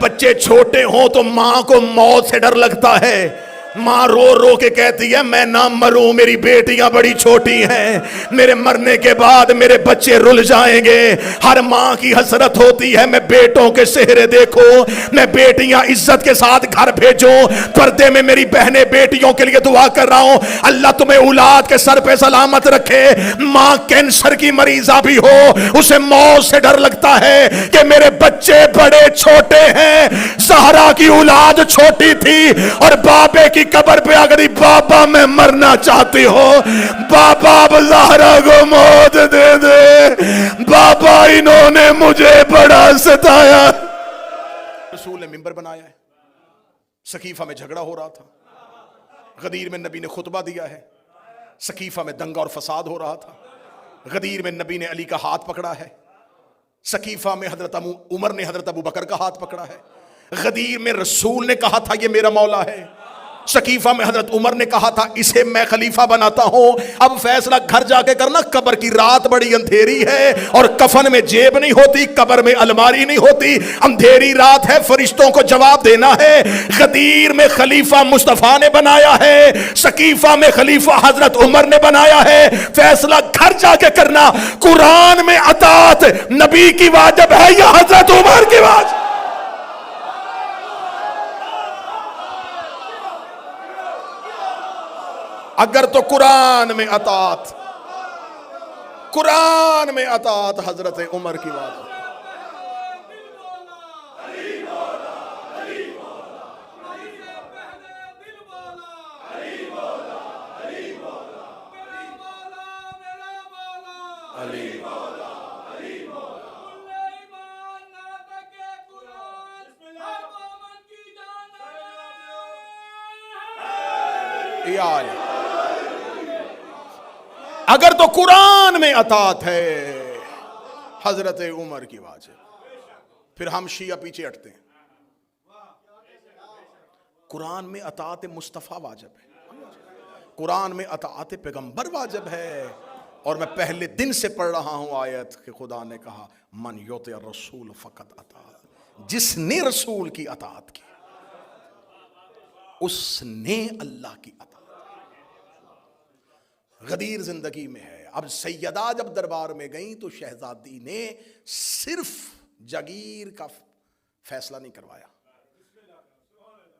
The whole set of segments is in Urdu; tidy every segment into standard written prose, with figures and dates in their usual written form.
بچے چھوٹے ہوں تو ماں کو موت سے ڈر لگتا ہے. ماں رو رو کے کہتی ہے میں نہ مروں, میری بیٹیاں بڑی چھوٹی ہیں, میرے مرنے کے بعد میرے بچے رل جائیں گے. ہر ماں کی حسرت ہوتی ہے میں بیٹوں کے چہرے دیکھوں, میں بیٹیاں عزت کے ساتھ گھر بھیجوں. پردے میں میری بہنیں بیٹیوں کے لیے دعا کر رہا ہوں, اللہ تمہیں اولاد کے سر پہ سلامت رکھے. ماں کینسر کی مریضہ بھی ہو, اسے موت سے ڈر لگتا ہے کہ میرے بچے بڑے چھوٹے ہیں. زہرا کی اولاد چھوٹی تھی اور بابے کی قبر پہ اگری بابا میں مرنا چاہتی ہو, بابا اب زہرا کو موت دے دے, بابا انہوں نے مجھے بڑا ستایا. رسول نے منبر بنایا ہے, سقیفہ میں جھگڑا ہو رہا تھا, غدیر میں نبی نے خطبہ دیا ہے, سقیفہ میں دنگا اور فساد ہو رہا تھا, غدیر میں نبی نے علی کا ہاتھ پکڑا ہے, سقیفہ میں حضرت عمر نے حضرت ابو بکر کا ہاتھ پکڑا ہے, غدیر میں رسول نے کہا تھا یہ میرا مولا ہے, سقیفہ میں حضرت عمر نے کہا تھا اسے میں خلیفہ بناتا ہوں. اب فیصلہ گھر جا کے کرنا, قبر کی رات بڑی اندھیری ہے اور کفن میں جیب نہیں ہوتی, قبر میں الماری نہیں ہوتی, اندھیری رات ہے, فرشتوں کو جواب دینا ہے. غدیر میں خلیفہ مصطفیٰ نے بنایا ہے, سقیفہ میں خلیفہ حضرت عمر نے بنایا ہے. فیصلہ گھر جا کے کرنا, قرآن میں اطاعت نبی کی واجب ہے یا حضرت عمر کی واجب. اگر تو قرآن میں اطاعت حضرت عمر کی بات ہے. اگر تو قرآن میں اطاعت ہے حضرت عمر کی واجب, پھر ہم شیعہ پیچھے ہٹتے ہیں. قرآن میں اطاعت مصطفیٰ واجب ہے, قرآن میں اطاعت پیغمبر واجب ہے. اور میں پہلے دن سے پڑھ رہا ہوں آیت کہ خدا نے کہا من یطع الرسول فقط اطاع, جس نے رسول کی اطاعت کی اس نے اللہ کی اطاعت. غدیر زندگی میں ہے. اب سیدہ جب دربار میں گئیں تو شہزادی نے صرف جگیر کا فیصلہ نہیں کروایا.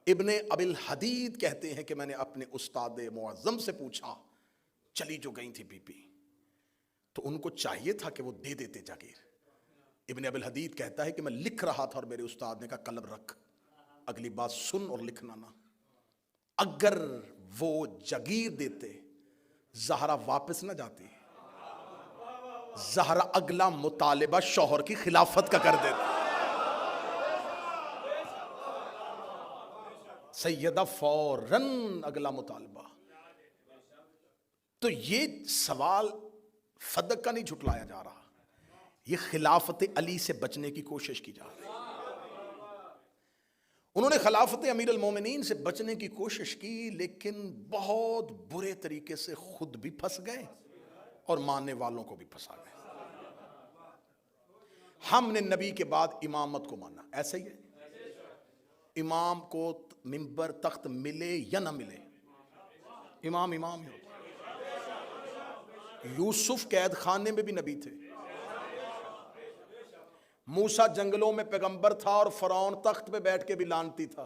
ابن ابی الحدید کہتے ہیں کہ میں نے اپنے استاد معظم سے پوچھا, چلی جو گئی تھی بی بی تو ان کو چاہیے تھا کہ وہ دے دیتے جگیر. ابن ابی الحدید کہتا ہے کہ میں لکھ رہا تھا اور میرے استاد نے کہا قلم رکھ, اگلی بات سن اور لکھنا نہ. اگر وہ جگیر دیتے زہرا واپس نہ جاتی, زہرا اگلا مطالبہ شوہر کی خلافت کا کر دیتی. سیدہ فوراً اگلا مطالبہ. تو یہ سوال فدق کا نہیں جھٹلایا جا رہا, یہ خلافت علی سے بچنے کی کوشش کی جا رہی. انہوں نے خلافت امیر المومنین سے بچنے کی کوشش کی, لیکن بہت برے طریقے سے خود بھی پھنس گئے اور ماننے والوں کو بھی پھنسا گئے. ہم نے نبی کے بعد امامت کو مانا, ایسا ہی ہے. امام کو منبر تخت ملے یا نہ ملے, امام ہی ہوتا. یوسف قید خانے میں بھی نبی تھے, موسیٰ جنگلوں میں پیغمبر تھا اور فرعون تخت پہ بیٹھ کے بھی لعنتی تھا.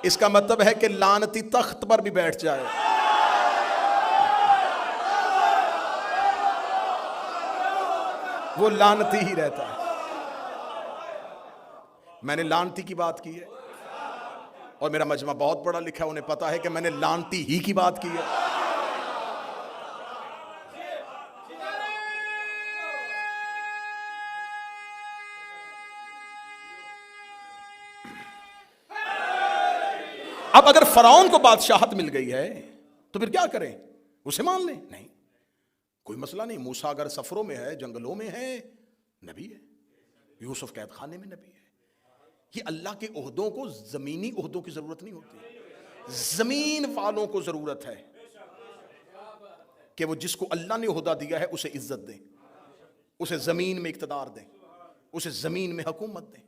اس کا مطلب ہے کہ لعنتی تخت پر بھی بیٹھ جائے. وہ لعنتی ہی رہتا ہے. میں نے لعنتی کی بات کی ہے اور میرا مجمع بہت بڑا لکھا ہے, انہیں پتا ہے کہ میں نے لعنتی ہی کی بات کی ہے. اب اگر فرعون کو بادشاہت مل گئی ہے تو پھر کیا کریں, اسے مان لیں؟ نہیں, کوئی مسئلہ نہیں. موسیٰ اگر سفروں میں ہے, جنگلوں میں ہے, نبی ہے. یوسف قید خانے میں نبی ہے. یہ اللہ کے عہدوں کو زمینی عہدوں کی ضرورت نہیں ہوتی, زمین والوں کو ضرورت ہے کہ وہ جس کو اللہ نے عہدہ دیا ہے اسے عزت دیں, اسے زمین میں اقتدار دیں. اسے زمین میں حکومت دیں.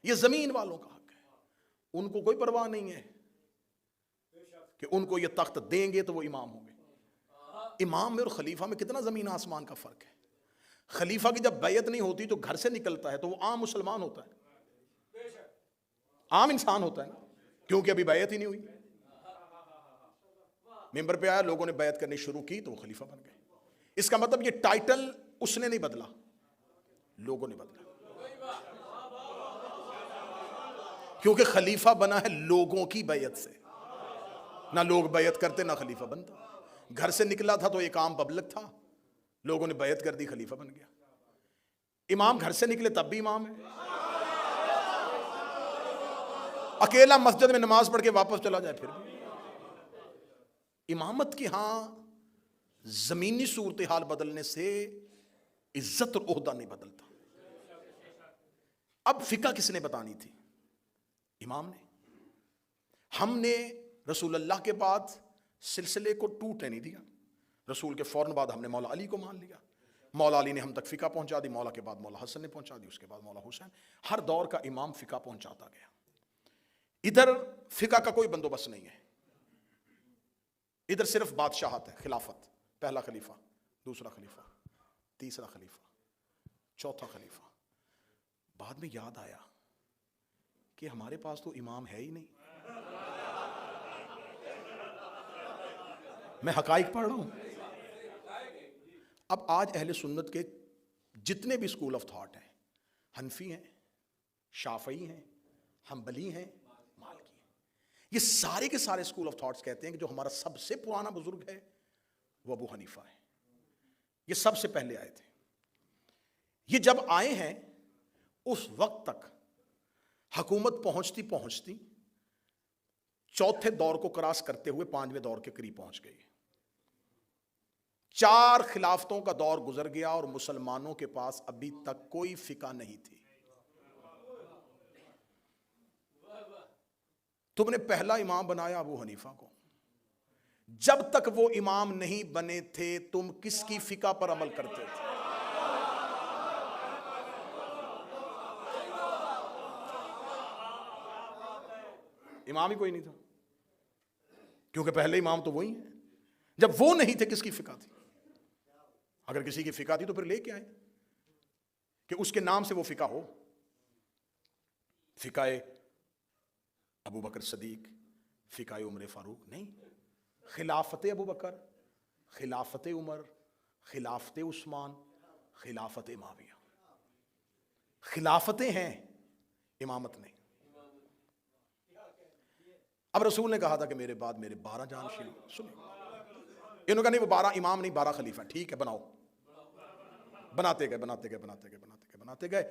یہ زمین والوں کا حق ہے. ان کو کوئی پرواہ نہیں ہے کہ ان کو یہ تخت دیں گے تو وہ امام ہوں گے. امام میں اور خلیفہ میں کتنا زمین آسمان کا فرق ہے. خلیفہ کی جب بیعت نہیں ہوتی تو گھر سے نکلتا ہے تو وہ عام مسلمان ہوتا ہے, عام انسان ہوتا ہے نا, کیونکہ ابھی بیعت ہی نہیں ہوئی. ممبر پہ آیا, لوگوں نے بیعت کرنی شروع کی تو وہ خلیفہ بن گئے. اس کا مطلب یہ ٹائٹل اس نے نہیں بدلا, لوگوں نے بدلا, کیونکہ خلیفہ بنا ہے لوگوں کی بیعت سے. نہ لوگ بیعت کرتے نہ خلیفہ بنتا. گھر سے نکلا تھا تو ایک عام پبلک تھا, لوگوں نے بیعت کر دی, خلیفہ بن گیا. امام گھر سے نکلے تب بھی امام ہے. اکیلا مسجد میں نماز پڑھ کے واپس چلا جائے پھر بھی امامت کی. ہاں, زمینی صورتحال بدلنے سے عزت اور عہدہ نہیں بدلتا. اب فقہ کس نے بتانی تھی؟ امام نے. ہم نے رسول اللہ کے بعد سلسلے کو ٹوٹنے نہیں دیا. رسول کے فوراً بعد ہم نے مولا علی کو مان لیا. مولا علی نے ہم تک فقہ پہنچا دی, مولا کے بعد مولا حسن نے پہنچا دی, اس کے بعد مولا حسین. ہر دور کا امام فقہ پہنچاتا گیا. ادھر فقہ کا کوئی بندوبست نہیں ہے. ادھر صرف بادشاہت ہے, خلافت, پہلا خلیفہ, دوسرا خلیفہ, تیسرا خلیفہ, چوتھا خلیفہ. بعد میں یاد آیا کہ ہمارے پاس تو امام ہے ہی نہیں. میں حقائق پڑھ رہا ہوں. اب آج اہل سنت کے جتنے بھی اسکول آف تھاٹ ہیں, حنفی ہیں, شافعی ہیں, حنبلی ہیں, مالکی ہیں, یہ سارے کے سارے اسکول آف تھاٹس کہتے ہیں کہ جو ہمارا سب سے پرانا بزرگ ہے وہ ابو حنیفہ ہے. یہ سب سے پہلے آئے تھے. یہ جب آئے ہیں اس وقت تک حکومت پہنچتی پہنچتی چوتھے دور کو کراس کرتے ہوئے پانچویں دور کے قریب پہنچ گئی. 4 خلافتوں کا دور گزر گیا اور مسلمانوں کے پاس ابھی تک کوئی فقہ نہیں تھی. تم نے پہلا امام بنایا ابو حنیفہ کو. جب تک وہ امام نہیں بنے تھے تم کس کی فقہ پر عمل کرتے تھے؟ امام ہی کوئی نہیں تھا, کیونکہ پہلے امام تو وہی ہیں. جب وہ نہیں تھے کس کی فقہ تھی؟ اگر کسی کی فقہ تھی تو پھر لے کے آئے کہ اس کے نام سے وہ فقہ ہو. فقہ ابو بکر صدیق, فقہ عمر فاروق نہیں. خلافت ابو بکر, خلافت عمر, خلافت عثمان, خلافت معاویہ. خلافتیں ہیں, امامت نہیں. اب رسول نے کہا تھا کہ میرے بعد میرے 12 جانشین. سنیں, انہوں نے کہا نہیں وہ 12 امام نہیں 12 خلیفہ. ٹھیک ہے بناؤ. بناتے گئے.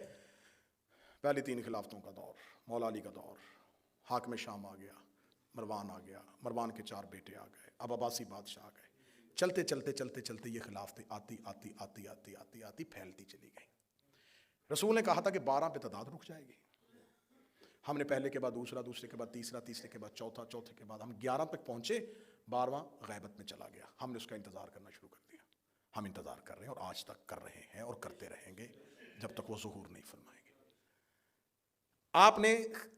پہلی 3 خلافتوں کا دور, مولا علی کا دور, حاکم شام آ گیا, مروان آ گیا, مروان کے 4 بیٹے آ گئے, اب عباسی بادشاہ آ گئے. چلتے یہ خلافتیں آتی پھیلتی چلی گئی. رسول نے کہا تھا کہ 12 پہ تعداد رک جائے گی. ہم نے پہلے کے بعد دوسرا, دوسرے کے بعد تیسرا, تیسرے کے بعد چوتھا, چوتھے کے بعد ہم 11 تک پہنچے. 12واں غیبت میں چلا گیا. ہم نے اس کا انتظار کرنا شروع کر دیا. ہم انتظار کر رہے ہیں اور آج تک کر رہے ہیں اور کرتے رہیں گے جب تک وہ ظہور نہیں فرمائیں گے. آپ نے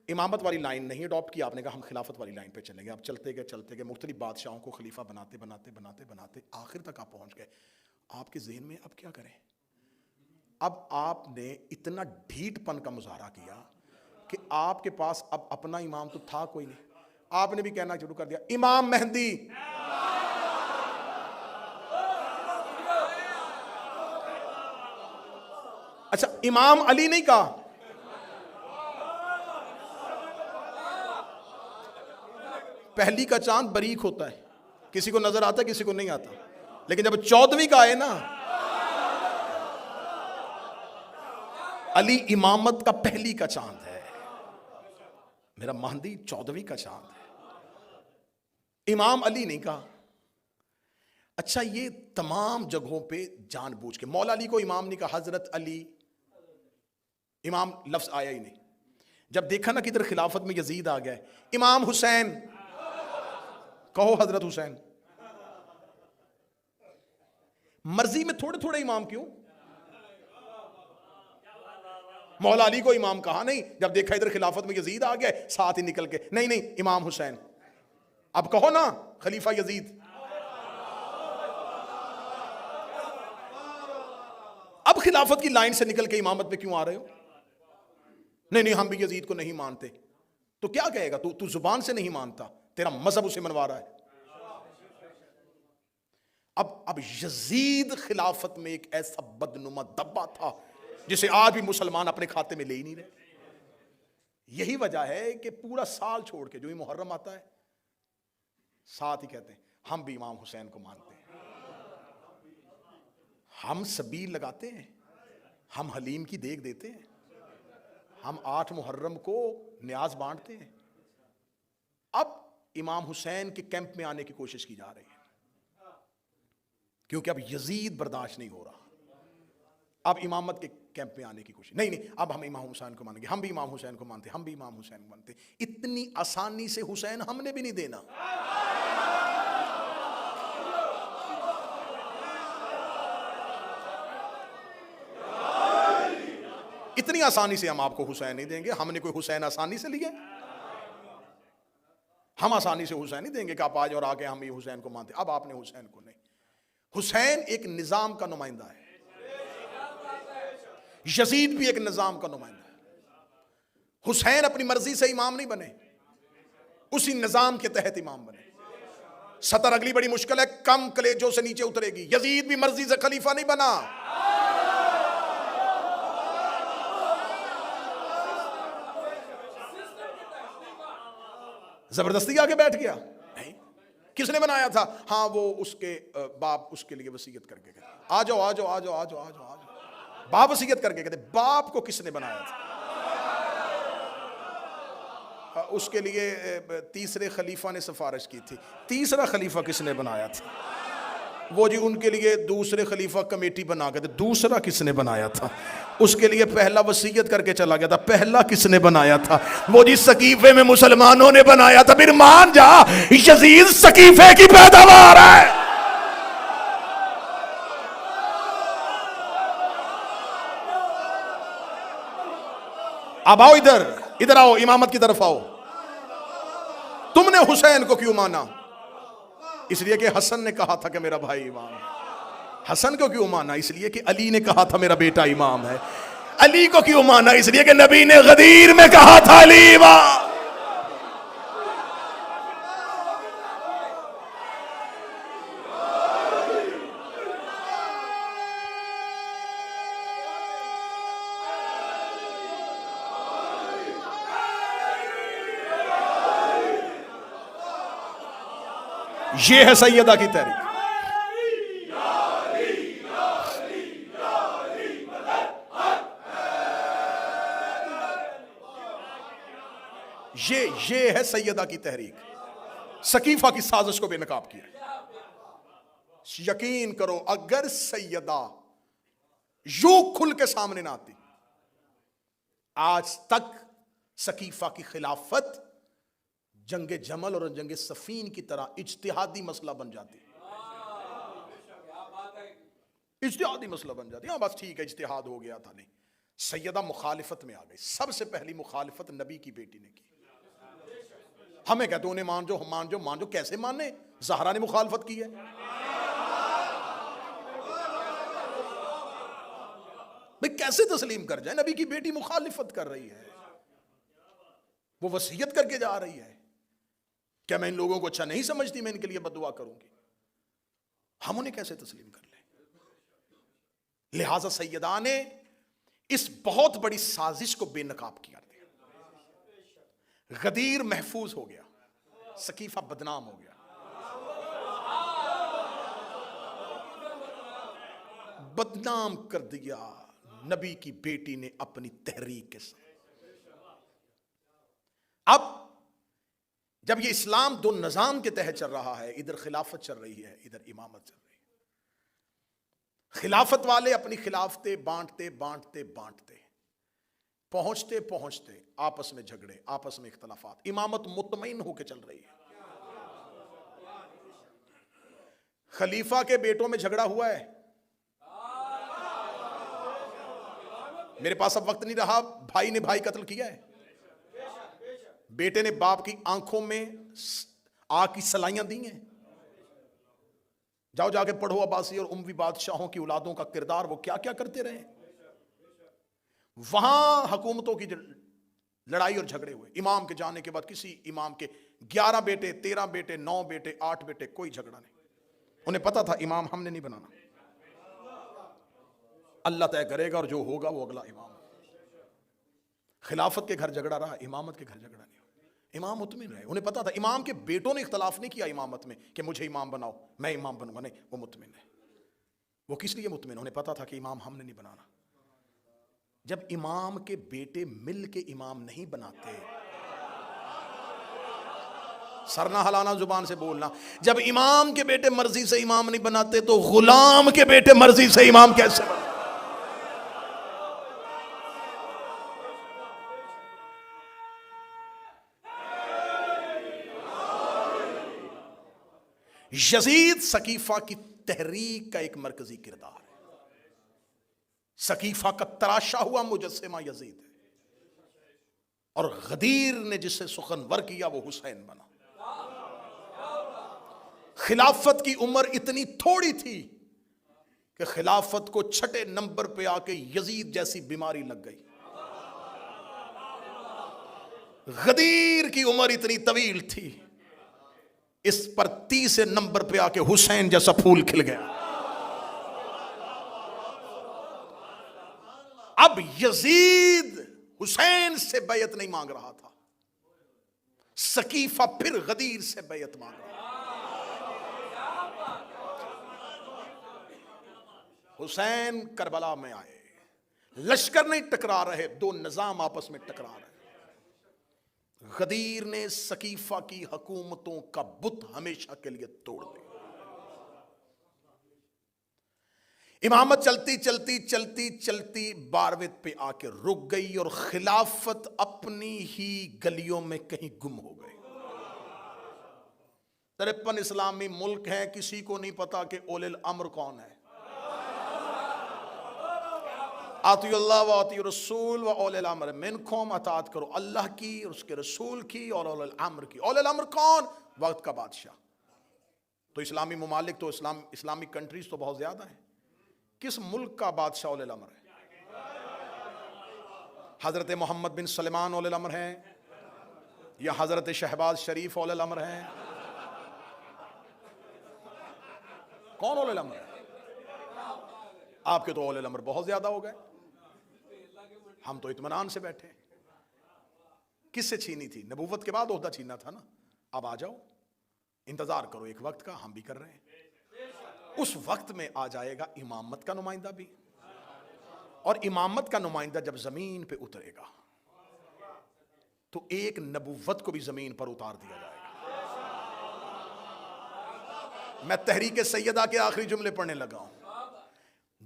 امامت والی لائن نہیں اڈاپٹ کی, آپ نے کہا ہم خلافت والی لائن پہ چلیں گے. آپ چلتے گئے مختلف بادشاہوں کو خلیفہ بناتے آخر تک آپ پہنچ گئے. آپ کے ذہن میں اب کیا کریں؟ اب آپ نے اتنا ڈھیٹ پن کا مظاہرہ کیا کہ آپ کے پاس اب اپنا امام تو تھا کوئی نہیں. آپ نے بھی کہنا شروع کر دیا امام مہدی. اچھا امام علی نہیں کہا. پہلی کا چاند باریک ہوتا ہے, کسی کو نظر آتا ہے کسی کو نہیں آتا, لیکن جب 14ویں کا آئے نا, علی امامت کا پہلی کا چاند ہے, میرا مہدی 14ویں کا چاند ہے. امام علی نہیں کہا. اچھا یہ تمام جگہوں پہ جان بوجھ کے مولا علی کو امام نہیں کہا, حضرت علی امام لفظ آیا ہی نہیں. جب دیکھا نا کدھر خلافت میں یزید آ گیا ہے, امام حسین کہو حضرت حسین. مرضی میں تھوڑے تھوڑے امام کیوں؟ مولا علی کو امام کہا نہیں، جب دیکھا ادھر خلافت میں یزید آ گیا ساتھ ہی نکل کے نہیں امام حسین. اب کہو نا خلیفہ یزید. اب خلافت کی لائن سے نکل کے امامت پہ کیوں آ رہے ہو؟ نہیں ہم بھی یزید کو نہیں مانتے. تو کیا کہے گا؟ تو زبان سے نہیں مانتا، تیرا مذہب اسے منوا رہا ہے. اب یزید خلافت میں ایک ایسا بدنما دبا تھا جسے آج بھی مسلمان اپنے کھاتے میں لے ہی نہیں رہے. یہی وجہ ہے کہ پورا سال چھوڑ کے جو ہی محرم آتا ہے ساتھ ہی کہتے ہیں ہم بھی امام حسین کو مانتے ہیں. ہم سبیل لگاتے ہیں، ہم حلیم کی دیگ دیتے ہیں، ہم 8 محرم کو نیاز بانٹتے ہیں. اب امام حسین کے کیمپ میں آنے کی کوشش کی جا رہی ہے کیونکہ اب یزید برداشت نہیں ہو رہا. اب امامت کے کیمپ میں آنے کی کوشش نہیں اب ہم امام حسین کو مانیں گے، ہم بھی امام حسین کو مانتے ہیں، ہم بھی امام حسین کو مانتے ہیں. اتنی آسانی سے حسین ہم نے بھی نہیں دینا. اتنی آسانی سے ہم آپ کو حسین نہیں دیں گے. ہم نے کوئی حسین آسانی سے لیا؟ ہم آسانی سے حسین نہیں دیں گے کہ آپ آج اور آگے ہم یہ حسین کو مانتے. اب آپ نے حسین کو نہیں. حسین ایک نظام کا نمائندہ ہے، یزید بھی ایک نظام کا نمائندہ ہے. حسین اپنی مرضی سے امام نہیں بنے، اسی نظام کے تحت امام بنے. سطر اگلی بڑی مشکل ہے، کم کلیجوں سے نیچے اترے گی. یزید بھی مرضی سے خلیفہ نہیں بنا، زبردستی آگے بیٹھ گیا. نہیں، کس نے بنایا تھا؟ ہاں وہ اس کے باپ اس کے لیے وصیت کر کے گئے آ جاؤ آ جاؤ آ جاؤ آ جاؤ آ جاؤ. باپ وصیت کر کے کہتے باپ کو کس نے بنایا تھا؟ اس کے لیے تیسرے خلیفہ نے سفارش کی تھی. تیسرا خلیفہ کس نے بنایا تھا؟ وہ جی ان کے لیے دوسرے خلیفہ کمیٹی بنا کے تھے. دوسرا کس نے بنایا تھا؟ اس کے لیے پہلا وصیت کر کے چلا گیا تھا. پہلا کس نے بنایا تھا؟ وہ جی سقیفے میں مسلمانوں نے بنایا تھا. پھر مان جا یزید سقیفے کی پیداوار ہے. اب آؤ ادھر آؤ، امامت کی طرف آؤ. تم نے حسین کو کیوں مانا؟ اس لیے کہ حسن نے کہا تھا کہ میرا بھائی امام ہے. حسن کو کیوں مانا؟ اس لیے کہ علی نے کہا تھا میرا بیٹا امام ہے. علی کو کیوں مانا؟ اس لیے کہ نبی نے غدیر میں کہا تھا علی امام. یہ ہے سیدہ کی تحریک. یہ ہے سیدہ کی تحریک. سقیفہ کی سازش کو بے نقاب کیا. یقین کرو اگر سیدہ یوں کھل کے سامنے نہ آتی، آج تک سقیفہ کی خلافت جنگ جمل اور جنگ صفین کی طرح اجتہادی مسئلہ بن جاتی. اجتہادی مسئلہ بن جاتی. ہاں بس ٹھیک ہے اجتہاد ہو گیا تھا. نہیں، سیدہ مخالفت میں آ گئی. سب سے پہلی مخالفت نبی کی بیٹی نے کی. ہمیں کہتے انہیں مان جو، ہم مان جو. کیسے مانے؟ زہرا نے مخالفت کی ہے. بھئی کیسے تسلیم کر جائے؟ نبی کی بیٹی مخالفت کر رہی ہے، وہ وصیت کر کے جا رہی ہے. کیا میں ان لوگوں کو اچھا نہیں سمجھتی؟ میں ان کے لیے بددعا کروں گی. ہم انہیں کیسے تسلیم کر لیں؟ لہٰذا سیدہ نے اس بہت بڑی سازش کو بے نقاب کیا. غدیر محفوظ ہو گیا، سقیفہ بدنام ہو گیا. بدنام کر دیا نبی کی بیٹی نے اپنی تحریک کے ساتھ. اب جب یہ اسلام دو نظام کے تحت چل رہا ہے، ادھر خلافت چل رہی ہے، ادھر امامت چل رہی ہے. خلافت والے اپنی خلافتیں بانٹتے پہنچتے آپس میں جھگڑے، آپس میں اختلافات. امامت مطمئن ہو کے چل رہی ہے. خلیفہ کے بیٹوں میں جھگڑا ہوا ہے، میرے پاس اب وقت نہیں رہا، بھائی نے بھائی قتل کیا ہے، بیٹے نے باپ کی آنکھوں میں آگ کی سلائیاں دی ہیں. جاؤ جا کے پڑھو عباسی اور اموی بادشاہوں کی اولادوں کا کردار، وہ کیا کیا کرتے رہے. وہاں حکومتوں کی لڑائی اور جھگڑے ہوئے. امام کے جانے کے بعد کسی امام کے 11 بیٹے، 13 بیٹے، 9 بیٹے، 8 بیٹے، کوئی جھگڑا نہیں. انہیں پتا تھا امام ہم نے نہیں بنانا، اللہ طے کرے گا اور جو ہوگا وہ اگلا امام. خلافت کے گھر جھگڑا رہا، امامت کے گھر جھگڑا نہیں. امام مطمئن رہے. انہیں پتا تھا امام کے بیٹوں نے اختلاف نہیں کیا امامت میں کہ مجھے امام بناؤ میں امام بنوں گا، نہیں، وہ مطمئن ہے. وہ کس لیے مطمئن؟ انہیں پتا تھا کہ امام ہم نے نہیں بنانا. جب امام کے بیٹے مل کے امام نہیں بناتے، سر نہ ہلانا، زبان سے بولنا، جب امام کے بیٹے مرضی سے امام نہیں بناتے تو غلام کے بیٹے مرضی سے امام کیسے بناتے؟ یزید سقیفہ کی تحریک کا ایک مرکزی کردار ہے. سقیفہ کا تراشا ہوا مجسمہ یزید ہے، اور غدیر نے جسے سخنور کیا وہ حسین بنا. خلافت کی عمر اتنی تھوڑی تھی کہ خلافت کو 6 نمبر پہ آ کے یزید جیسی بیماری لگ گئی. غدیر کی عمر اتنی طویل تھی، اس پر 30 نمبر پہ آ کے حسین جیسا پھول کھل گیا. اب یزید حسین سے بیعت نہیں مانگ رہا تھا، سقیفہ پھر غدیر سے بیعت مانگ رہا. حسین کربلا میں آئے، لشکر نہیں ٹکرا رہے، 2 نظام آپس میں ٹکرا رہے. غدیر نے سقیفہ کی حکومتوں کا بت ہمیشہ کے لیے توڑ دیا. امامت چلتی چلتی چلتی چلتی 12ویں پہ آ کے رک گئی، اور خلافت اپنی ہی گلیوں میں کہیں گم ہو گئی. 53 اسلامی ملک ہیں، کسی کو نہیں پتا کہ اولِ الامر کون ہے. آتی اللہ و آتی رسول و اولِ الامر منکم، اطاعت کرو اللہ کی اور اس کے رسول کی اور اولِ الامر کی. اولِ الامر کون؟ وقت کا بادشاہ. تو اسلامی ممالک تو اسلامی کنٹریز تو بہت زیادہ ہیں. کس ملک کا بادشاہ اولِ الامر ہے؟ حضرت محمد بن سلمان اولِ الامر ہیں، یا حضرت شہباز شریف اولِ الامر ہیں؟ کون اولِ الامر ہے؟ آپ کے تو اولِ الامر بہت زیادہ ہو گئے، ہم تو اطمینان سے بیٹھے. کس سے چھینی تھی؟ نبوت کے بعد عہدہ چھیننا تھا نا. اب آ جاؤ، انتظار کرو ایک وقت کا، ہم بھی کر رہے ہیں. اس وقت میں آ جائے گا امامت کا نمائندہ بھی، اور امامت کا نمائندہ جب زمین پہ اترے گا تو ایک نبوت کو بھی زمین پر اتار دیا جائے گا. میں تحریک سیدہ کے آخری جملے پڑھنے لگا ہوں.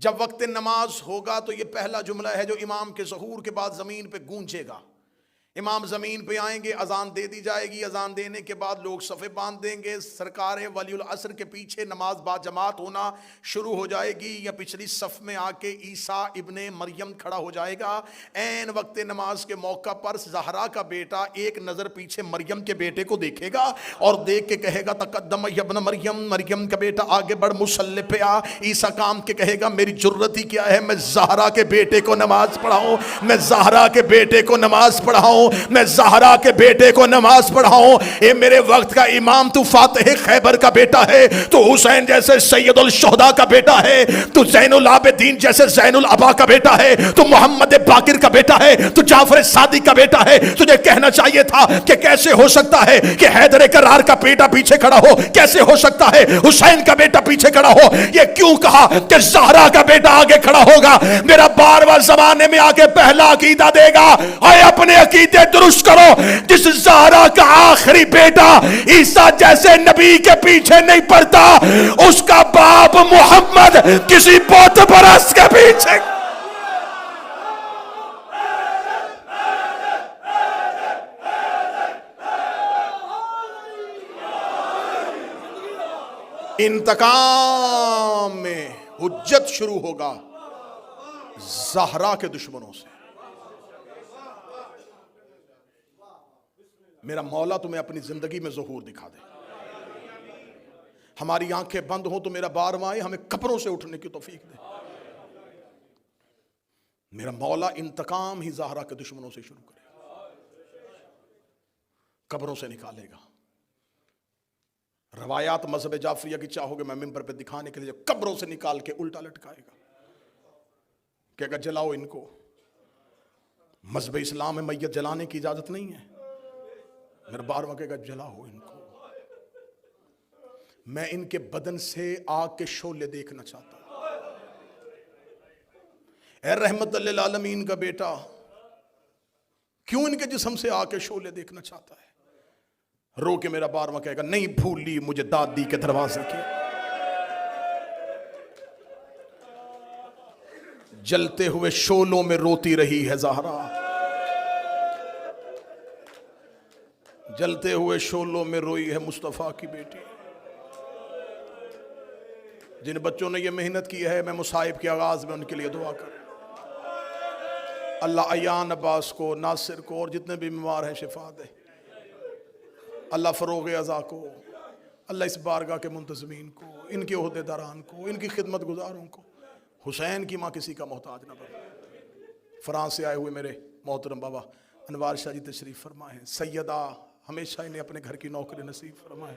جب وقت نماز ہوگا تو یہ پہلا جملہ ہے جو امام کے ظہور کے بعد زمین پہ گونجے گا. امام زمین پہ آئیں گے، اذان دے دی جائے گی. اذان دینے کے بعد لوگ صفے باندھ دیں گے. سرکار ولی العصر کے پیچھے نماز با جماعت ہونا شروع ہو جائے گی، یا پچھلی صف میں آ کے عیسیٰ ابن مریم کھڑا ہو جائے گا. عین وقت نماز کے موقع پر زہرا کا بیٹا ایک نظر پیچھے مریم کے بیٹے کو دیکھے گا اور دیکھ کے کہے گا تقدم ابن مریم، مریم کا بیٹا آگے بڑھ، مصلی پہ آ. عیسیٰ کام کے کہے گا میری جرت ہی کیا ہے، میں زہرا کے بیٹے کو نماز پڑھاؤں، میں زہرا کے بیٹے کو نماز پڑھاؤں، میں زہرا کے بیٹے کو نماز پڑھاؤں. اے میرے وقت کا امام، تو فاتح خیبر کا بیٹا ہے، تو حسین جیسے سید الشہداء کا بیٹا ہے، تو زین العابدین جیسے زین العبا کا بیٹا ہے، تو محمد باقر کا بیٹا ہے، تو جعفر صادق کا بیٹا ہے. تجھے کہنا چاہیے تھا کہ کیسے ہو سکتا ہے کہ حیدر کرار کا بیٹا پیچھے کھڑا ہو، کیسے ہو سکتا ہے حسین کا بیٹا پیچھے کھڑا ہو. یہ کیوں کہا کہ زہرا کا بیٹا آگے کھڑا ہوگا؟ میرا بارواں زمانے میں آگے پہلا عقیدہ دے گا، اے اپنے عقیدے درست کرو. جس زہرا کا آخری بیٹا عیسیٰ جیسے نبی کے پیچھے نہیں پڑتا، اس کا باپ محمد کسی بت پرست کے پیچھے. انتقام میں حجت شروع ہوگا. زہرا کے دشمنوں سے۔ میرا مولا تمہیں اپنی زندگی میں ظہور دکھا دے۔ ہماری آنکھیں بند ہوں تو میرا بارواں آئے، ہمیں قبروں سے اٹھنے کی توفیق دے۔ میرا مولا انتقام ہی زہرا کے دشمنوں سے شروع کرے، قبروں سے نکالے گا۔ روایات مذہب جعفریہ کی چاہو گے میں ممبر پہ دکھانے کے لیے، قبروں سے نکال کے الٹا لٹکائے گا، کہے گا جلاؤ ان کو۔ مذہب اسلام میں میت جلانے کی اجازت نہیں ہے، میرا بارواں کہے گا جلاؤ ان کو۔ میں ان کے بدن سے آگ کے شعلے دیکھنا چاہتا ہوں۔ اے رحمت للعالمین کا بیٹا، کیوں ان کے جسم سے آگ کے شعلے دیکھنا چاہتا ہے؟ رو کے میرا بارواں کہے گا نہیں بھولی مجھے دادی کے دروازے کی۔ جلتے ہوئے شعلوں میں روتی رہی ہے زہرا، جلتے ہوئے شعلوں میں روئی ہے مصطفیٰ کی بیٹی۔ جن بچوں نے یہ محنت کی ہے، میں مصائب کے آغاز میں ان کے لیے دعا کروں، اللہ ایان عباس کو، ناصر کو اور جتنے بھی بیمار ہیں شفا دے۔ اللہ فروغ عزا کو، اللہ اس بارگاہ کے منتظمین کو، ان کے عہدے داران کو، ان کی خدمت گزاروں کو۔ حسین کی ماں کسی کا محتاج نہ بنے۔ فرانس سے آئے ہوئے میرے محترم بابا انوار شاہ جی تشریف فرمائے ہیں، سیدہ ہمیشہ انہیں اپنے گھر کی نوکری نصیب فرمائے۔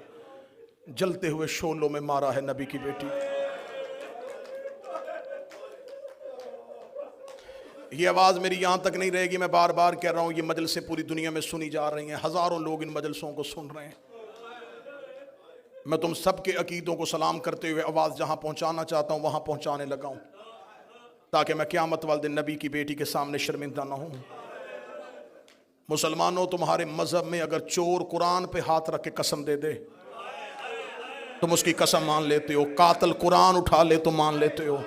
جلتے ہوئے شعلوں میں مارا ہے نبی کی بیٹی۔ یہ آواز میری یہاں تک نہیں رہے گی، میں بار بار کہہ رہا ہوں، یہ مجلسیں پوری دنیا میں سنی جا رہی ہیں، ہزاروں لوگ ان مجلسوں کو سن رہے ہیں۔ میں تم سب کے عقیدوں کو سلام کرتے ہوئے آواز جہاں پہنچانا چاہتا ہوں وہاں پہنچانے لگا ہوں، تاکہ میں قیامت والے دن نبی کی بیٹی کے سامنے شرمندہ نہ ہوں۔ مسلمانوں، تمہارے مذہب میں اگر چور قرآن پہ ہاتھ رکھ کے قسم دے دے تم اس کی قسم مان لیتے ہو، قاتل قرآن اٹھا لے تو مان لیتے ہو۔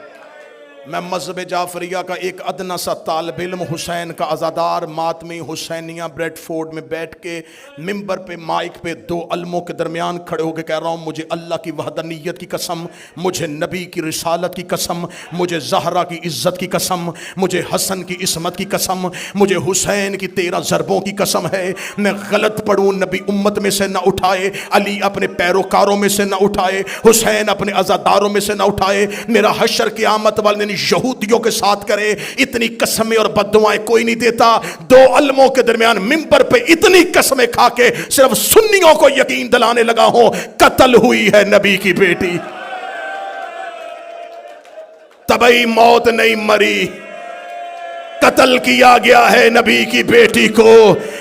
میں مذہب جعفریہ کا ایک ادنا سا طالب علم، حسین کا عزادار، ماتمی حسینیہ بریڈ فورڈ میں بیٹھ کے ممبر پہ مائک پہ دو علموں کے درمیان کھڑے ہو کے کہہ رہا ہوں، مجھے اللہ کی وحدانیت کی قسم، مجھے نبی کی رسالت کی قسم، مجھے زہرا کی عزت کی قسم، مجھے حسن کی عصمت کی قسم، مجھے حسین کی 13 ضربوں کی قسم ہے، میں غلط پڑھوں نبی امت میں سے نہ اٹھائے، علی اپنے پیروکاروں میں سے نہ اٹھائے، حسین اپنے عزاداروں میں سے نہ اٹھائے، میرا حشر قیامت والے دن یہودیوں کے ساتھ کرے۔ اتنی قسمیں اور بددعائیں کوئی نہیں دیتا۔ دو علموں کے درمیان ممبر پہ اتنی قسمیں کھا کے صرف سنیوں کو یقین دلانے لگا ہوں، قتل ہوئی ہے نبی کی بیٹی، طبعی موت نہیں مری، قتل کیا گیا ہے نبی کی بیٹی کو۔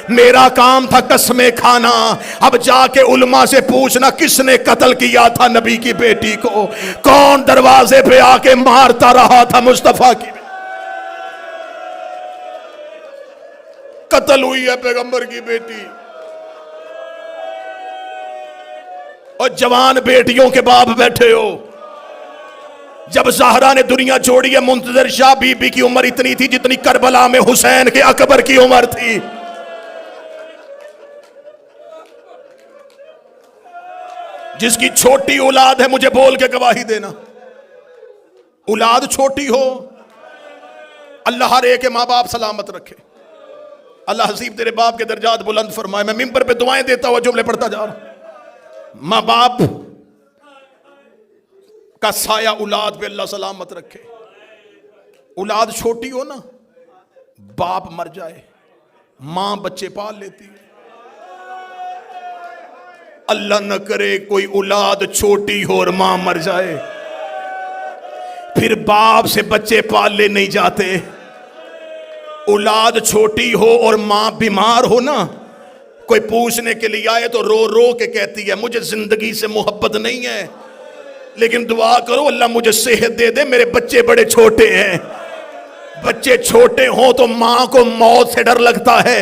میرا کام تھا قسمیں کھانا، اب جا کے علماء سے پوچھنا کس نے قتل کیا تھا نبی کی بیٹی کو، کون دروازے پہ آ کے مارتا رہا تھا مصطفیٰ کی۔ قتل ہوئی ہے پیغمبر کی بیٹی۔ اور جوان بیٹیوں کے باپ بیٹھے ہو، جب زہرا نے دنیا چھوڑی ہے، منتظر شاہ بی بی کی عمر اتنی تھی جتنی کربلا میں حسین کے اکبر کی عمر تھی۔ جس کی چھوٹی اولاد ہے مجھے بول کے گواہی دینا، اولاد چھوٹی ہو، اللہ ہر ایک کے ماں باپ سلامت رکھے، اللہ حسیب تیرے باپ کے درجات بلند فرمائے۔ میں ممبر پہ دعائیں دیتا ہوا جملے پڑھتا جا رہا ہوں، ماں باپ کا سایہ اولاد پہ اللہ سلامت رکھے۔ اولاد چھوٹی ہو نا، باپ مر جائے، ماں بچے پال لیتی ہے، اللہ نہ کرے کوئی اولاد چھوٹی ہو اور ماں مر جائے، پھر باپ سے بچے پالے نہیں جاتے۔ اولاد چھوٹی ہو اور ماں بیمار ہو نا، کوئی پوچھنے کے لیے آئے تو رو رو کے کہتی ہے مجھے زندگی سے محبت نہیں ہے، لیکن دعا کرو اللہ مجھے صحت دے دے، میرے بچے بڑے چھوٹے ہیں۔ بچے چھوٹے ہوں تو ماں کو موت سے ڈر لگتا ہے،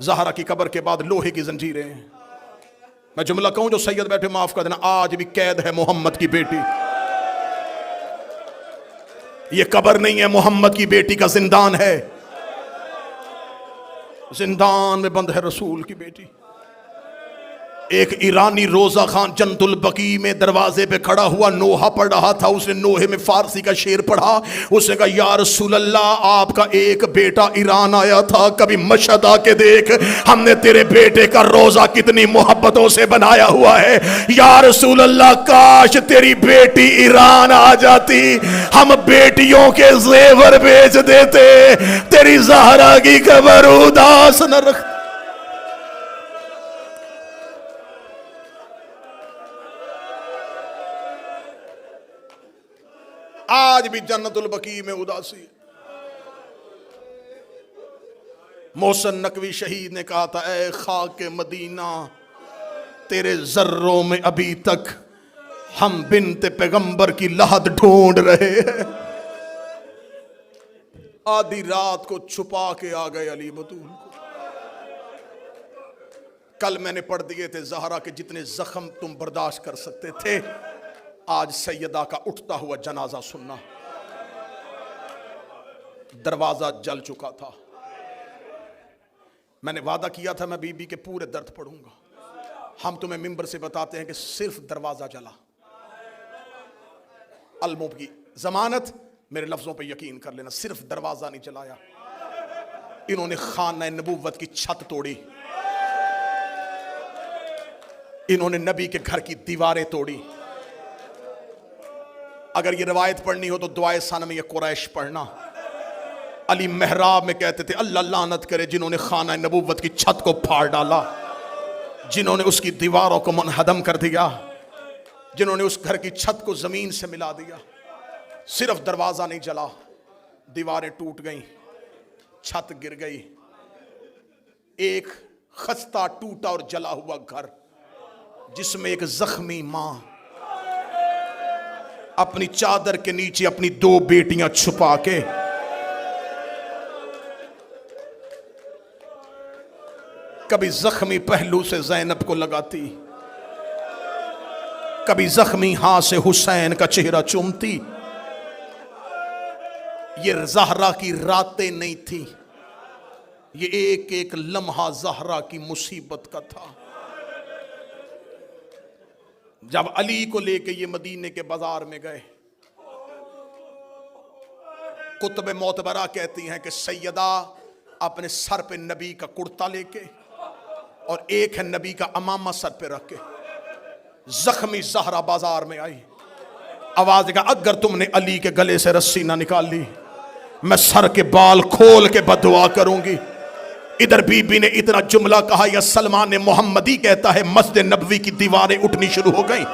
زہرا کی قبر کے بعد لوہے کی زنجیریں. میں جملہ کہوں جو سید بیٹھے معاف کر دینا، آج بھی قید ہے محمد کی بیٹی. یہ قبر نہیں ہے، محمد کی بیٹی کا زندان ہے. زندان میں بند ہے رسول کی بیٹی. ایک ایرانی روزہ خان جنت البقیع میں دروازے پہ کھڑا ہوا نوحہ پڑھ رہا تھا. اس نے نوحے میں فارسی کا شعر پڑھا. اس نے کہا یا رسول اللہ، آپ کا ایک بیٹا ایران آیا تھا، کبھی مشہد آ کے دیکھ، ہم نے تیرے بیٹے کا روزہ کتنی محبتوں سے بنایا ہوا ہے. یا رسول اللہ، کاش تیری بیٹی ایران آ جاتی، ہم بیٹیوں کے زیور بیچ دیتے، تیری زہرا کی قبر اداس نہ رکھ. آج بھی جنت البقیع میں اداسی ہے. محسن نقوی شہید نے کہا تھا، اے خاک مدینہ تیرے ذروں میں ابھی تک ہم بنت پیغمبر کی لحد ڈھونڈ رہے ہیں. آدھی رات کو چھپا کے آ گئے علی بطول کو. کل میں نے پڑھ دیے تھے زہرا کے جتنے زخم تم برداشت کر سکتے تھے، آج سیدہ کا اٹھتا ہوا جنازہ سننا. دروازہ جل چکا تھا. میں نے وعدہ کیا تھا میں بی بی کے پورے درد پڑھوں گا. ہم تمہیں ممبر سے بتاتے ہیں کہ صرف دروازہ جلا. الموب کی ضمانت، میرے لفظوں پہ یقین کر لینا، صرف دروازہ نہیں جلایا. انہوں نے خانہ نبوت کی چھت توڑی، انہوں نے نبی کے گھر کی دیواریں توڑی. اگر یہ روایت پڑھنی ہو تو دعائے ثنا میں یہ قریش پڑھنا. علی محراب میں کہتے تھے اللہ لعنت کرے جنہوں نے خانہ نبوت کی چھت کو پھاڑ ڈالا، جنہوں نے اس کی دیواروں کو منہدم کر دیا، جنہوں نے اس گھر کی چھت کو زمین سے ملا دیا. صرف دروازہ نہیں جلا، دیواریں ٹوٹ گئیں، چھت گر گئی. ایک خستہ ٹوٹا اور جلا ہوا گھر جس میں ایک زخمی ماں اپنی چادر کے نیچے اپنی 2 بیٹیاں چھپا کے کبھی زخمی پہلو سے زینب کو لگاتی، کبھی زخمی ہاتھ سے حسین کا چہرہ چومتی. یہ زہرا کی راتیں نہیں تھی، یہ ایک ایک لمحہ زہرا کی مصیبت کا تھا. جب علی کو لے کے یہ مدینے کے بازار میں گئے، کتب معتبرہ کہتی ہیں کہ سیدہ اپنے سر پہ نبی کا کرتا لے کے اور ایک ہے نبی کا امامہ سر پہ رکھ کے زخمی زہرا بازار میں آئی. آواز کا اگر تم نے علی کے گلے سے رسی نہ نکال لی میں سر کے بال کھول کے بددعا کروں گی. ادھر بی بی نے اتنا جملہ کہا، یا سلمان محمدی کہتا ہے مسجد نبوی کی دیواریں اٹھنی شروع ہو گئیں.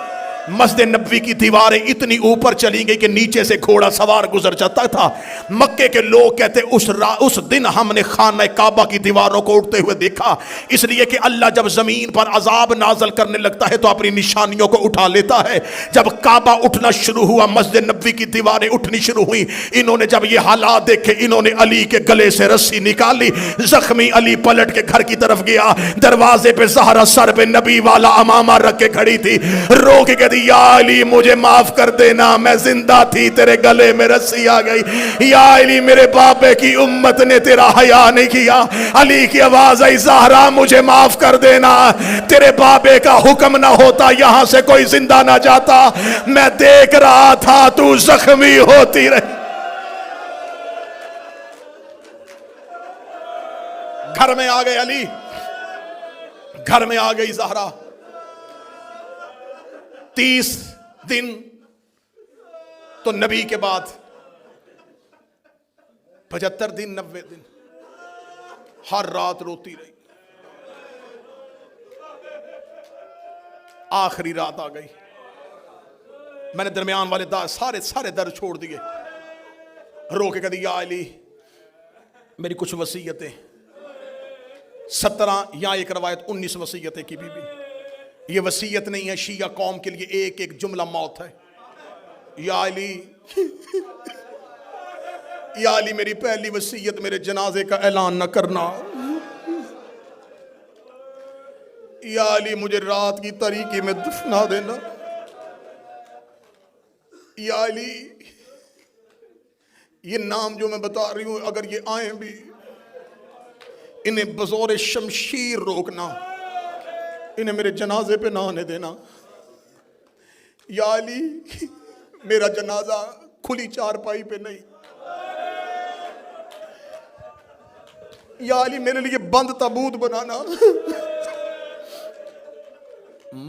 مسجد نبوی کی دیواریں اتنی اوپر چلی گئی کہ نیچے سے گھوڑا سوار گزر جاتا تھا. مکے کے لوگ کہتے اس دن ہم نے خانہ کعبہ کی دیواروں کو اٹھتے ہوئے دیکھا، اس لیے کہ اللہ جب زمین پر عذاب نازل کرنے لگتا ہے تو اپنی نشانیوں کو اٹھا لیتا ہے. جب کعبہ اٹھنا شروع ہوا، مسجد نبوی کی دیواریں اٹھنی شروع ہوئیں. انہوں نے جب یہ حالات دیکھے، انہوں نے علی کے گلے سے رسی نکالی. زخمی علی پلٹ کے گھر کی طرف گیا. دروازے پہ زہرا سر پہ نبی والا امامہ رکھ کے کھڑی تھی. رو کے کہتی یا علی مجھے معاف کر دینا، میں زندہ تھی تیرے گلے میں رسی آ گئی. یا علی میرے بابے کی امت نے تیرا حیا نہیں کیا. علی کی آواز آئی زہرا مجھے معاف کر دینا، تیرے بابے کا حکم نہ ہوتا یہاں سے کوئی زندہ نہ جاتا، میں دیکھ رہا تھا تو زخمی ہوتی رہی. گھر میں آ گئے علی، گھر میں آ گئی زہرا. 30 دن تو نبی کے بعد 75 دن 90 دن ہر رات روتی رہی. آخری رات آ گئی، میں نے درمیان والے سارے در چھوڑ دیے. رو کے کہتی یا علی میری کچھ وصیتیں، 17 یا ایک روایت 19 وصیتیں کی بی بی. یہ وصیت نہیں ہے، شیعہ قوم کے لیے ایک ایک جملہ موت ہے. یا علی یا علی میری پہلی وصیت میرے جنازے کا اعلان نہ کرنا. یا علی مجھے رات کی تاریکی میں دفنا دینا، یا علی یہ نام جو میں بتا رہی ہوں اگر یہ آئیں بھی انہیں بزور شمشیر روکنا، انہیں میرے جنازے پہ نہ آنے دینا۔ یا علی میرا جنازہ کھلی چارپائی پہ نہیں، یا علی میرے لیے بند تابوت بنانا۔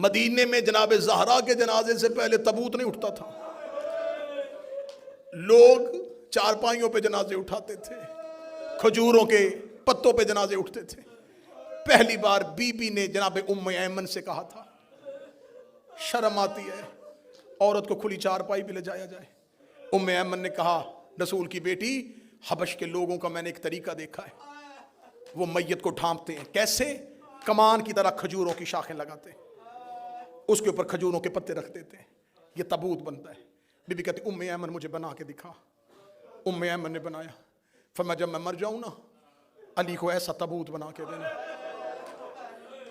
مدینے میں جناب زہرا کے جنازے سے پہلے تابوت نہیں اٹھتا تھا، لوگ چارپائیوں پہ جنازے اٹھاتے تھے، کھجوروں کے پتوں پہ جنازے اٹھتے تھے۔ پہلی بار بی بی نے جناب ام ایمن سے کہا تھا، شرم آتی ہے عورت کو کھلی چارپائی پہ لے جایا جائے۔ ام ایمن نے کہا، رسول کی بیٹی، حبش کے لوگوں کا میں نے ایک طریقہ دیکھا ہے، وہ میت کو ڈھانپتے ہیں، کیسے؟ کمان کی طرح کھجوروں کی شاخیں لگاتے ہیں، اس کے اوپر کھجوروں کے پتے رکھ دیتے ہیں، یہ تابوت بنتا ہے۔ بی بی کہتی ام ایمن مجھے بنا کے دکھا۔ ام ایمن نے بنایا، فرمایا جب میں مر جاؤں نا علی کو ایسا تابوت بنا کے دینا۔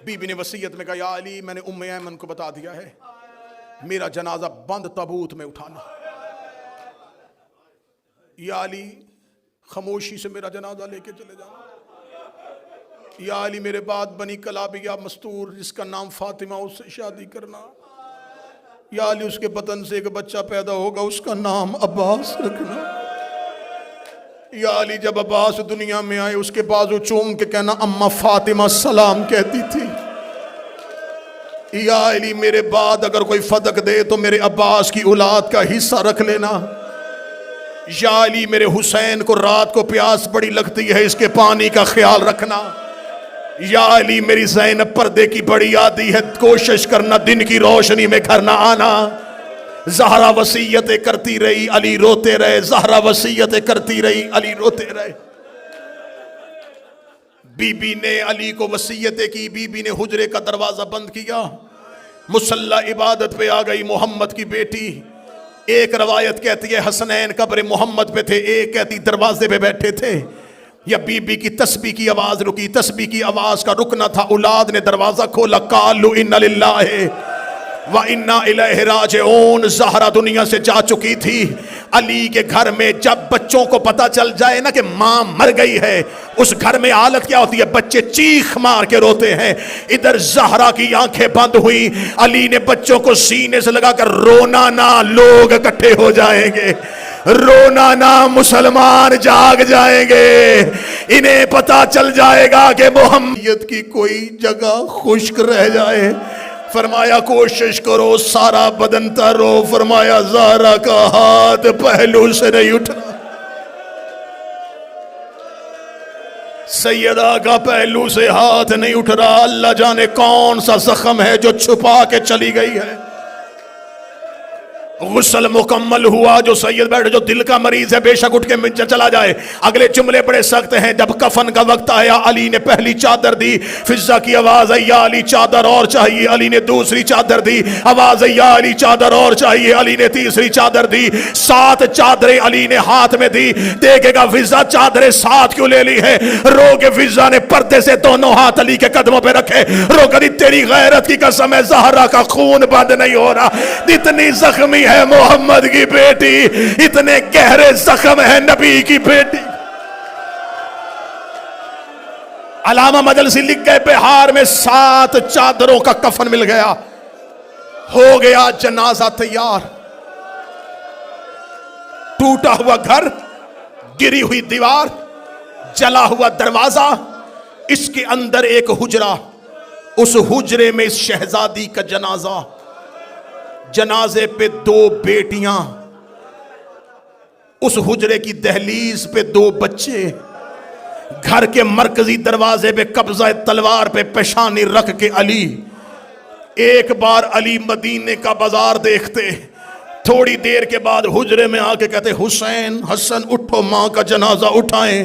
بی بی نے وصیت میں کہا، یا علی میں نے ام ایمن کو بتا دیا ہے میرا جنازہ بند تابوت میں اٹھانا۔ یا علی خاموشی سے میرا جنازہ لے کے چلے جانا۔ یا علی میرے بعد بنی کلابیہ مستور جس کا نام فاطمہ، اس سے شادی کرنا۔ یا علی اس کے بدن سے ایک بچہ پیدا ہوگا، اس کا نام عباس رکھنا۔ یا علی جب عباس دنیا میں آئے اس کے بازو چوم کے کہنا اماں فاطمہ سلام کہتی تھی۔ یا علی میرے بعد اگر کوئی فدق دے تو میرے عباس کی اولاد کا حصہ رکھ لینا۔ یا علی میرے حسین کو رات کو پیاس بڑی لگتی ہے، اس کے پانی کا خیال رکھنا۔ یا علی میری زینب پردے کی بڑی عادی ہے، کوشش کرنا دن کی روشنی میں گھر نہ آنا۔ زہرا وصیتیں کرتی رہی، علی روتے رہے، زہرا وصیتیں کرتی رہی، علی روتے رہے۔ بی بی نے علی کو وصیتیں کی، بی بی نے حجرے کا دروازہ بند کیا، مصلی عبادت پہ آ گئی محمد کی بیٹی۔ ایک روایت کہتی ہے حسنین قبر محمد پہ تھے، ایک کہتی دروازے پہ بیٹھے تھے۔ یا بی بی کی تسبیح کی آواز رکی، تسبیح کی آواز کا رکنا تھا، اولاد نے دروازہ کھولا، قالوا انا للہ وَإِنَّا إِلَيْهِ رَاجِعُونَ۔ زہرا دنیا سے جا چکی تھی، علی کے گھر میں جب بچوں کو پتا چل جائے نا کہ ماں مر گئی ہے، اس گھر میں حالت کیا ہوتی ہے؟ بچے چیخ مار کے روتے ہیں۔ ادھر زہرا کی آنکھیں بند ہوئی، علی نے بچوں کو سینے سے لگا کر رونا نہ، لوگ اکٹھے ہو جائیں گے، رونا نہ، مسلمان جاگ جائیں گے، انہیں پتا چل جائے گا کہ محمد کی کوئی جگہ خشک رہ جائے۔ فرمایا کوشش کرو سارا بدن ترو، فرمایا زہرا کا ہاتھ پہلو سے نہیں اٹھا، سیدہ کا پہلو سے ہاتھ نہیں اٹھ رہا۔ اللہ جانے کون سا زخم ہے جو چھپا کے چلی گئی ہے۔ غسل مکمل ہوا، جو سید بیٹھے جو دل کا مریض ہے بے شک اٹھ کے چلا جائے۔ اگلے جملے بڑے سخت ہیں۔ جب کفن کا وقت آیا علی نے پہلی چادر دی، فضا کی آواز آئی یا علی چادر اور چاہیے، علی نے دوسری چادر دی، آواز آئی یا علی چادر اور چاہیے، علی نے تیسری چادر دی۔ 7 چادریں علی نے ہاتھ میں دی۔ دیکھے گا فضا چادریں 7 کیوں لے لی ہے؟ رو کے فضا نے پردے سے دونوں ہاتھ علی کے قدموں پہ رکھے، رو کر تیری غیرت کی قسم ہے زہرا کا خون بند نہیں ہو رہا، اتنی زخمی ہے محمد کی بیٹی، اتنے گہرے زخم ہے نبی کی بیٹی۔ علامہ مجلسی لکھ گئے بہار میں 7 چادروں کا کفن مل گیا، ہو گیا جنازہ تیار۔ ٹوٹا ہوا گھر، گری ہوئی دیوار، جلا ہوا دروازہ، اس کے اندر ایک حجرہ، اس حجرے میں اس شہزادی کا جنازہ، جنازے پہ 2 بیٹیاں، اس حجرے کی دہلیز پہ 2 بچے، گھر کے مرکزی دروازے پہ قبضہ تلوار پہ پیشانی رکھ کے علی۔ ایک بار علی مدینے کا بازار دیکھتے، تھوڑی دیر کے بعد حجرے میں آ کے کہتے حسین حسن اٹھو، ماں کا جنازہ اٹھائیں۔